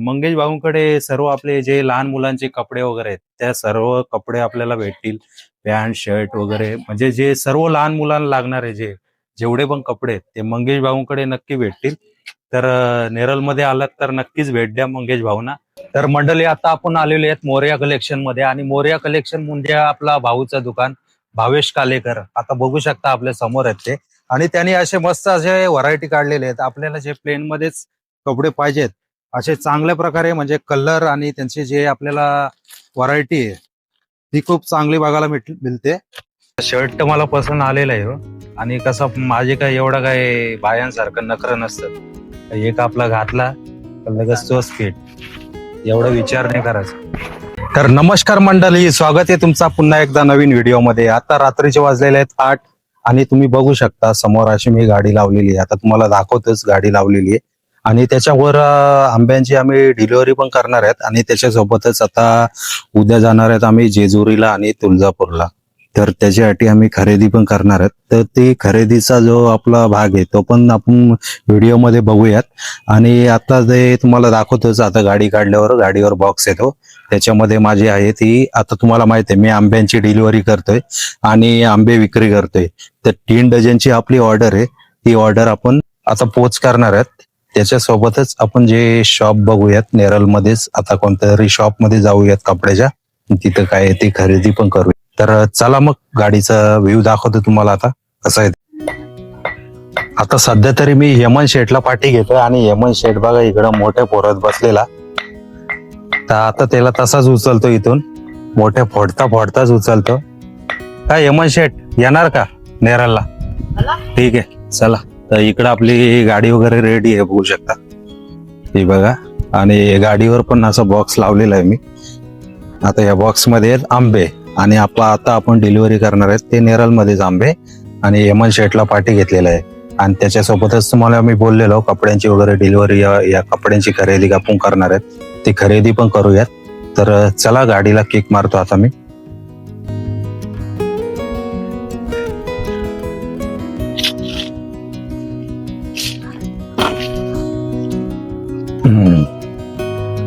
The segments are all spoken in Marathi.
मंगेश भाऊंकडे सर्व आपले जे लहान मुलांचे कपडे वगैरे आहेत त्या सर्व कपडे आपल्याला भेटतील. पॅन्ट शर्ट वगैरे म्हणजे जे सर्व लहान मुलांना लागणारे जेवढे पण कपडे आहेत ते मंगेश भाऊंकडे नक्की भेटतील. तर नेरळमध्ये आलात तर नक्कीच भेट द्या मंगेश भाऊंना. तर मंडळी आता आपण आलेले आहेत मोरया कलेक्शन मध्ये आणि मोरया कलेक्शन म्हणजे आपला भाऊचं दुकान भावेश कालेकर. आता बघू शकता आपल्या समोर आहेत ते आणि त्यांनी असे मस्त असे व्हरायटी काढलेले आहेत. आपल्याला जे प्लेन मध्येच कपडे पाहिजेत असे चांगल्या प्रकारे म्हणजे कलर आणि त्यांचे जे आपल्याला व्हरायटी आहे ती खूप चांगली बघायला मिळते. शर्ट तर मला पसंत आलेलं आहे हो. आणि कसं माझे काय एवढं काय बायांसारखं नखरं नसतं. एक आपला घातला तर लगेच तोच फिट, एवढा विचार नाही करायचा. तर नमस्कार मंडळी, स्वागत आहे तुमचा पुन्हा एकदा नवीन व्हिडिओमध्ये. आता रात्रीचे वाजलेले आहेत 8 आणि तुम्ही बघू शकता समोर अशी मी गाडी लावलेली आहे. आता तुम्हाला दाखवतोच गाडी लावलेली आहे आणि त्याच्यावर आंब्यांची आम्ही डिलिव्हरी पण करणार आहेत आणि त्याच्यासोबतच आता उद्या जाणार आहेत आम्ही जेजुरीला आणि तुळजापूरला. तर त्याच्यासाठी आम्ही खरेदी पण करणार आहेत. तर ते खरेदीचा जो आपला भाग आहे तो पण आपण व्हिडिओमध्ये बघूयात. आणि आता जे तुम्हाला दाखवतोच, आता गाडी काढल्यावर गाडीवर बॉक्स येतो, त्याच्यामध्ये माझी आहे ती, आता तुम्हाला माहिती आहे मी आंब्यांची डिलिव्हरी करतोय आणि आंबे विक्री करतोय. तर 3 डझनची आपली ऑर्डर आहे, ती ऑर्डर आपण आता पोच करणार आहेत. त्याच्यासोबतच आपण जे शॉप बघूयात नेरळमध्येच, आता कोणत्या तरी शॉप मध्ये जाऊयात कपड्याच्या, तिथं काय आहे ती खरेदी पण करूया. तर चला मग गाडीचा व्ह्यू दाखवतो तुम्हाला आता कसं आहे. आता सध्या तरी मी हेमंत शेठला पाठी घेतोय आणि हेमंत शेठ बघा इकडं मोठ्या पोरात बसलेला. तर आता त्याला तसाच उचलतो, इथून मोठ्या फोडताच उचलतो. काय हेमंत शेठ येणार का नेरळला? ठीक आहे चला. तर इकडं आपली गाडी वगैरे रेडी आहे बघू शकता ही बघा. आणि गाडीवर पण असा बॉक्स लावलेला आहे मी. आता या बॉक्स मध्ये आहेत आंबे आणि आता आपण डिलिव्हरी करणार आहेत ते नेरळमध्येच आंबे. आणि हेमंत शेठला पाठी घेतलेला आहे आणि त्याच्यासोबतच तुम्हाला मी बोललेलो कपड्यांची वगैरे डिलिव्हरी, या कपड्यांची खरेदी आपण करणार आहेत, ती खरेदी पण करूयात. तर चला गाडीला किक मारतो आता मी.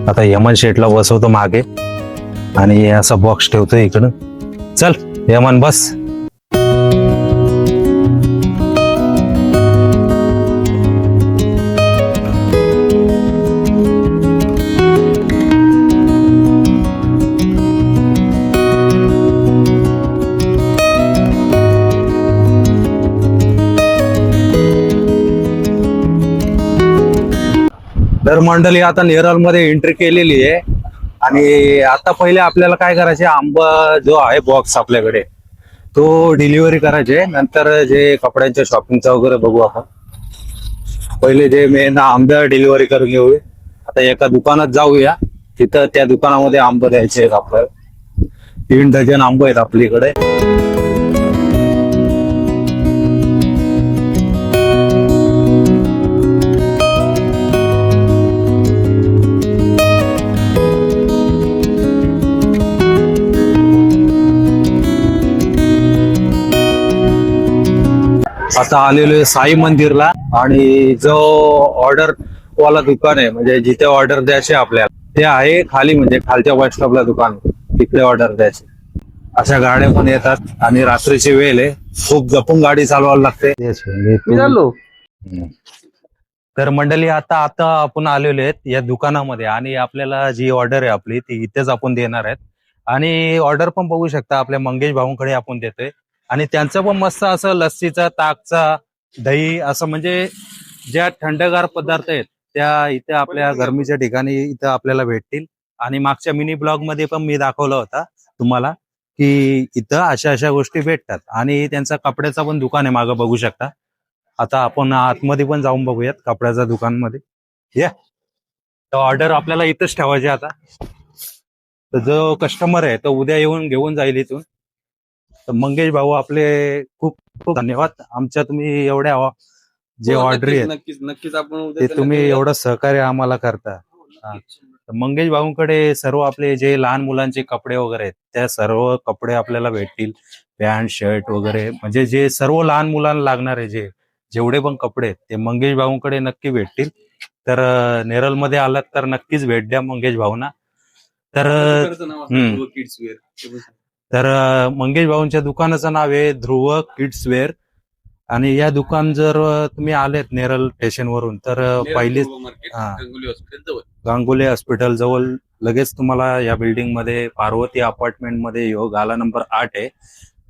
आता हेमंत शेठला बसवतो मागे आणि असा बॉक्स ठेवतो इकडं. चल हेमंत बस. तर मंडळी आता नेरळमध्ये एंट्री केलेली आहे आणि आता पहिले आपल्याला काय करायचे, आंबा जो आहे बॉक्स आपल्याकडे तो डिलिव्हरी करायचे, नंतर जे कपड्यांच्या शॉपिंगचा वगैरे बघू आपण. पहिले जे मेन आंबा डिलिव्हरी करून घेऊ. आता एका दुकानात जाऊया, तिथं त्या दुकानामध्ये आंबे द्यायचे आहेत आपल्याला. 3 डझन आंबे आहेत आपल्याकडे. आता आलेलो साई मंदिरला आणि जो ऑर्डर वाला दुकान आहे म्हणजे जिथे ऑर्डर द्यायचे आपल्याला ते आहे खाली, म्हणजे खालच्या बस स्टॉपला दुकान, तिकडे ऑर्डर द्यायचे. अशा गाड्या पण येतात आणि रात्रीची वेळ आहे, खूप जपून गाडी चालवायला लागते. तर मंडळी आता आपण आलेलो आहेत या दुकानामध्ये आणि आपल्याला जी ऑर्डर आहे आपली ती इथेच आपण देणार आहेत. आणि ऑर्डर पण बघू शकता आपल्या मंगेश भाऊंकडे आपण देतोय आणि त्यांचं पण मस्त असं लस्सीचा, ताकचा, दही असं म्हणजे ज्या थंडगार पदार्थ आहेत त्या इथे आपल्या गरमीच्या ठिकाणी इथं आपल्याला भेटतील. आणि मागच्या मिनी ब्लॉग मध्ये पण मी दाखवला होता तुम्हाला की इथं अशा गोष्टी भेटतात. आणि त्यांचा कपड्याचा पण दुकान आहे मागं बघू शकता. आता आपण आतमध्ये पण जाऊन बघूयात कपड्याच्या दुकानमध्ये. या तर ऑर्डर आपल्याला इथंच ठेवायची. आता तर जो कस्टमर आहे तो उद्या येऊन घेऊन जाईल इथून. तर मंगेश भाऊ आपले खूप खूप धन्यवाद. आमच्या तुम्ही एवढ्या जे ऑर्डर आहेत नक्कीच आपण ते तुम्ही एवढं सहकार्य आम्हाला करता. मंगेश भाऊंकडे सर्व आपले जे लहान मुलांचे कपडे वगैरे आहेत त्या सर्व कपडे आपल्याला भेटतील. पॅन्ट शर्ट वगैरे म्हणजे जे सर्व लहान मुलांना लागणारे जेवढे पण कपडे आहेत ते मंगेश भाऊंकडे नक्की भेटतील. तर नेरळमध्ये आलात तर नक्कीच भेट द्या मंगेश भाऊना. तर तर मंगेश भाऊंच्या दुकानाचं नाव आहे ध्रुव किड्स वेअर. आणि या दुकान जर तुम्ही आलेत नेरळ स्टेशनवरून तर पहिलीच गांगुले हॉस्पिटल जवळ लगेच तुम्हाला या बिल्डिंग मध्ये पार्वती अपार्टमेंट मध्ये गाला नंबर 8 आहे.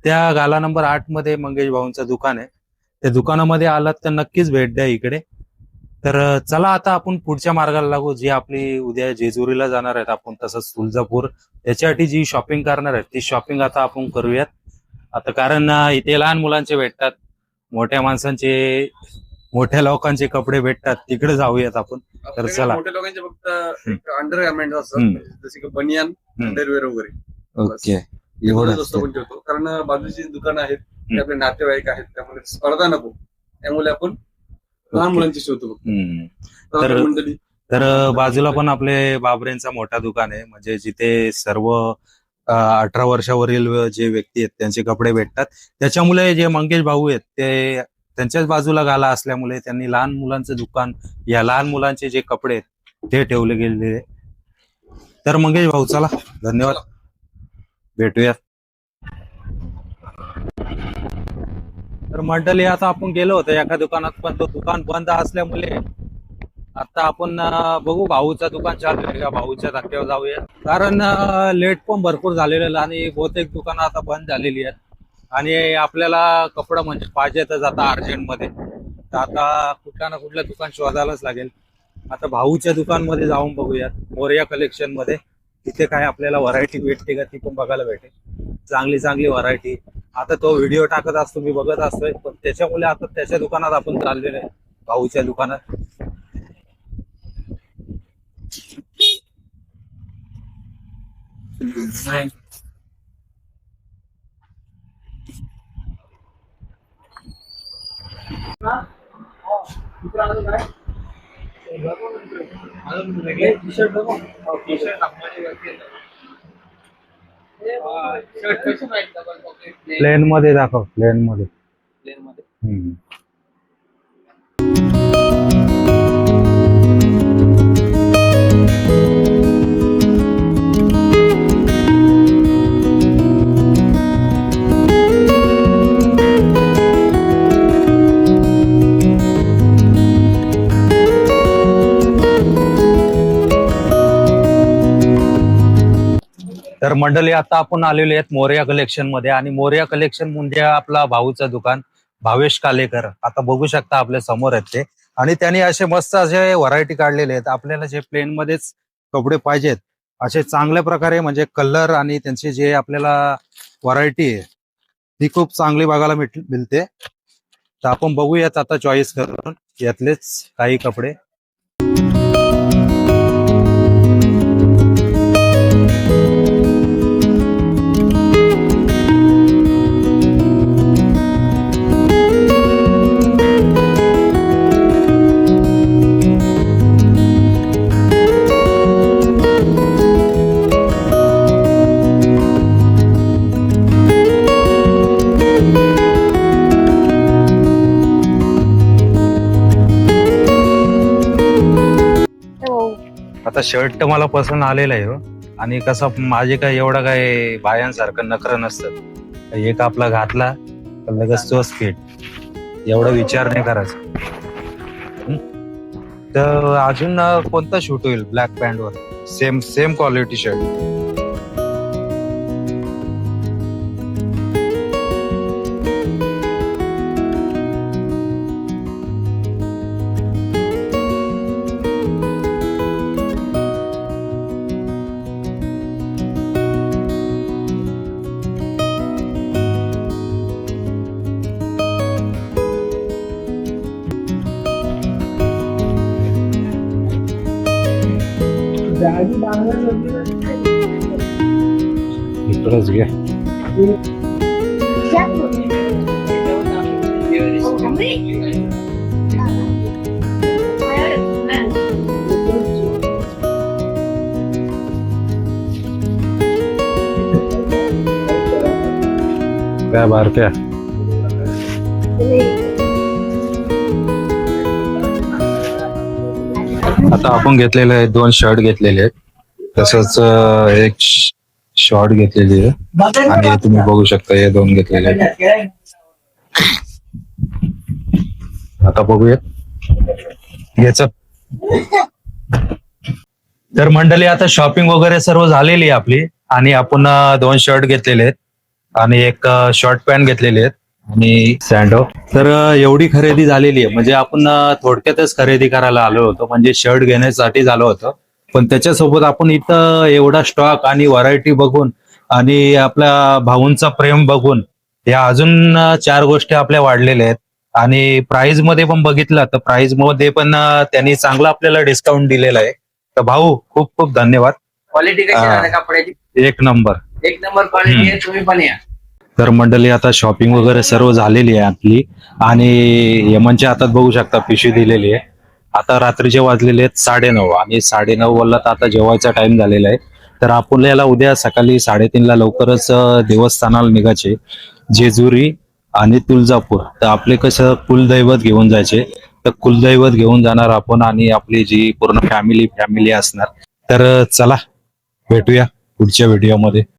त्या गाला नंबर 8 मध्ये मंगेश भाऊंचं दुकान आहे. त्या दुकानामध्ये आलात तर नक्कीच भेट द्या इकडे. तर चला आता आपण पुढच्या मार्गाला लागू. जी आपली उद्या जेजुरीला जाणार आहेत आपण, तसंच तुळजापूर, त्याच्यासाठी जी शॉपिंग करणार आहेत ती शॉपिंग आता आपण करूयात. आता कारण इथे लहान मुलांचे भेटतात, मोठ्या माणसांचे, मोठ्या लोकांचे कपडे भेटतात, तिकडे जाऊयात आपण. तर चला. मोठ्या लोकांचे फक्त अंडरगार्मेंट असतात, जसे की बनियान, अंडरवेअर वगैरे. ओके, एवढंच असतं आपण ठेवतो, कारण बाजूची दुकान आहेत ते आपले नातेवाईक आहेत, त्यामुळे स्पर्धा नको, त्यामुळे आपण लहान मुलांची शोधतो. तर बाजूला पण आपले बाबरेंचा मोठा दुकान आहे, म्हणजे जिथे सर्व 18 वर्षावरील जे व्यक्ती आहेत त्यांचे कपडे भेटतात. त्याच्यामुळे जे मंगेश भाऊ आहेत ते त्यांच्याच बाजूला गाला असल्यामुळे त्यांनी लहान मुलांचं दुकान, या लहान मुलांचे जे कपडे आहेत ते ठेवले गेलेले. तर मंगेश भाऊ चला, धन्यवाद, भेटूया. तर मंडळी आता आपण गेलो होतो एका दुकानात, पण तो दुकान बंद असल्यामुळे आता आपण बघू भाऊचं दुकान चालू आहे का, भाऊच्या धक्क्यावर जाऊया. कारण लेट पण भरपूर झालेलं आणि बहुतेक दुकानं आता बंद झालेली आहेत आणि आपल्याला कपडा म्हणजे पाहिजेतच आता अर्जंटमध्ये. तर आता कुठल्या ना कुठलं दुकान शोधायलाच लागेल. आता भाऊच्या दुकानमध्ये जाऊन बघूयात, मोरया कलेक्शन मध्ये. तिथे काय आपल्याला व्हरायटी भेटते का ती पण बघायला भेटेल, चांगली चांगली व्हरायटी. आता तो व्हिडिओ टाकत असतो, मी बघत असतोय, पण त्याच्यामुळे आता त्याच्या दुकानात आपण चाललेलो आहे, भाऊच्या दुकानात. प्लेन मध्ये दाखव, प्लेन मध्ये. तर मंडळी आता आपण आलेले आहेत मोरया कलेक्शन मध्ये. आणि मोरया कलेक्शन म्हणजे आपला भाऊचं दुकान, भावेश कालेकर. आता बघू शकता आपल्या समोर आहेत ते. आणि त्यांनी असे मस्त असे व्हरायटी काढलेले आहेत. आपल्याला जे प्लेन मध्येच कपडे पाहिजेत असे चांगल्या प्रकारे, म्हणजे कलर आणि त्यांची जे आपल्याला व्हरायटी आहे ती खूप चांगली बघायला मिळते. तर आपण बघूयात आता चॉईस करून यातलेच काही कपडे. आता शर्ट तर मला पसंत आलेला आहे, आणि कसं माझे काय एवढं काय बायांसारखं नखरं नसतं. एक आपला घातला तर लगेच तोच फिट, एवढा विचार नाही करायचा. तर अजून कोणता शूट होईल ब्लॅक पॅन्ट वर, सेम क्वालिटी शर्ट. इकडंच घ्या. काय बारक्या आता आपण घेतलेले आहेत 2 शर्ट घेतलेले आहेत, तसंच एक शॉर्ट घेतलेली आहे आणि हे तुम्ही बघू शकता हे 2 घेतलेले आहेत. आता बघूया घ्यायच. तर मंडळी आता शॉपिंग वगैरे सर्व झालेली आहे आपली आणि आपण 2 शर्ट घेतलेले आहेत आणि एक शॉर्ट पॅन्ट घेतलेले आहेत आणि सँडो. तर एवढी खरेदी झालेली आहे, म्हणजे आपण थोडक्यातच खरेदी करायला आलो होतो, म्हणजे शर्ट घेण्यासाठी आलो होतो. पण त्याच्यासोबत आपण इथं एवढा स्टॉक आणि व्हरायटी बघून आणि आपल्या भाऊंचा प्रेम बघून या अजून 4 गोष्टी आपल्या वाढलेल्या आहेत. आणि प्राइस मध्ये पण बघितलं तर प्राइस मध्ये पण त्यांनी चांगला आपल्याला डिस्काउंट दिलेला आहे. तर भाऊ खूप खूप धन्यवाद. क्वालिटी कशी आहे कपड्याची? एक नंबर. एक नंबर क्वालिटी आहे, तुम्ही पण या. तर मंडळी आता शॉपिंग वगैरे सर्व झालेली आहे आपली आणि यमनच्या हातात बघू शकता पिशवी दिलेली आहे. आता रात्रीचे वाजलेले आहेत 9:30 आणि 9:30 वाजला तर आता जेवायचा टाइम झालेला आहे. तर आपल्याला उद्या सकाळी 3:30 लवकरच देवस्थानाला निघायचे, जेजुरी आणि तुळजापूर. तर आपले कसं कुलदैवत घेऊन जायचे, तर कुलदैवत घेऊन जाणार आपण आणि आपली जी पूर्ण फॅमिली असणार. तर चला भेटूया पुढच्या व्हिडिओमध्ये.